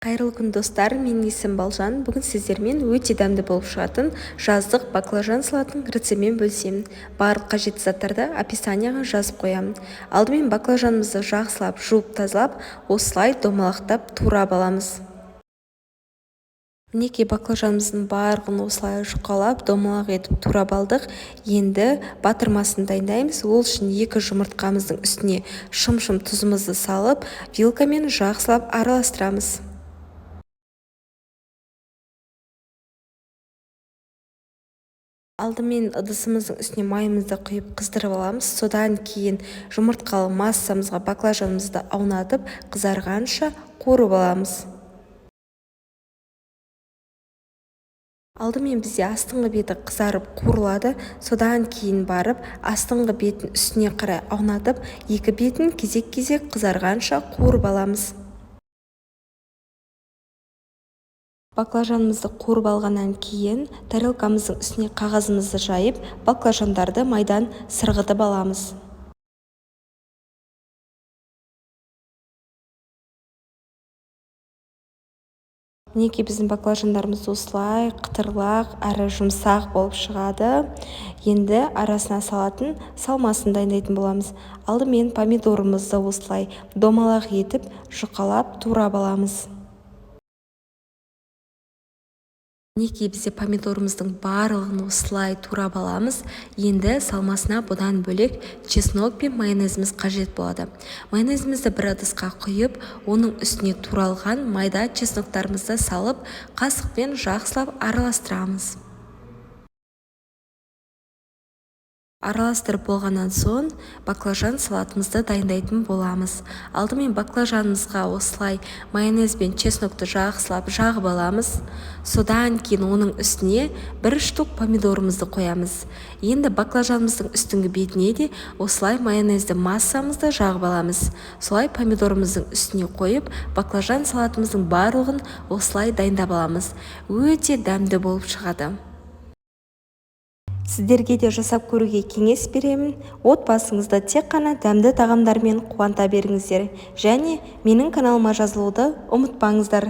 Қайырлы күн достар, менің есімім Балжан. Бүгін сіздермен өте дәмді болып шығатын жаздық баклажан салатының рецептімен бөлісемін. Барлық қажетті заттарды описанияға жазып қоямын. Алдымен баклажанымызды жақсылап жуып тазалап, осылай домалақтап турап аламыз. Мінекей баклажанымыздың барлығын осылай жұқалап, домалақ етіп турап алдық. Енді батырмасын дайындаймыз. Ол үшін 2 жұмыртқамыздың үстіне шым-шым тұзымызды салып, вилкамен жақсылап араластырамыз. Алдымен ыдысымыздың үстіне майымызды құйып қыздырып аламыз. Содан кейін жұмыртқалы массамызға баклажанымызды аунатып, қызарғанша қуырып аламыз. Алдымен бізде астыңғы беті қызарып қуырылады. Содан кейін барып астыңғы бетін үстіне қарай аунатып, екі бетін кезек-кезек қызарғанша қуырып аламыз. Баклажанымызды қуырып алғаннан кейін тарелкамыздың үстіне қағазымызды жайып, баклажандарды майдан сырғытып аламыз. Мінекей біздің баклажандарымыз осылай қытырлақ әрі жұмсақ болып шығады. Енді арасына салатын салмасын дайындайтын боламыз. Алдымен помидорымызды осылай домалақ етіп, жұқалап турап аламыз. Мінекей бізде помидорымыздың барлығын осылай турап аламыз. Енді салмасына бұдан бөлек чеснок пен майонезіміз қажет болады. Майонезімізді бір ыдысқа құйып, оның үстіне туралған майда чесноктарымызды салып, қасықпен жақсылап араластырамыз. Араластырып болғаннан соң баклажан салатымызды дайындайтын боламыз. Алдымен баклажанымызға осылай майонез бен чеснокты жақсылап жағып аламыз. Содан кейін оның үстіне 1 штук помидорымызды қоямыз. Енді баклажанымыздың үстіңгі бетіне де осылай майонезді массамызды жағып аламыз. Солай помидорымыздың үстіне қойып, баклажан салатымыздың барлығын осылай дайындап аламыз. Өте дәмді болып шығады. Сіздерге де жасап көруге кеңес беремін. Отбасыңызды тек қана дәмді тағамдармен қуанта беріңіздер. Және менің каналыма жазылуды ұмытпаңыздар.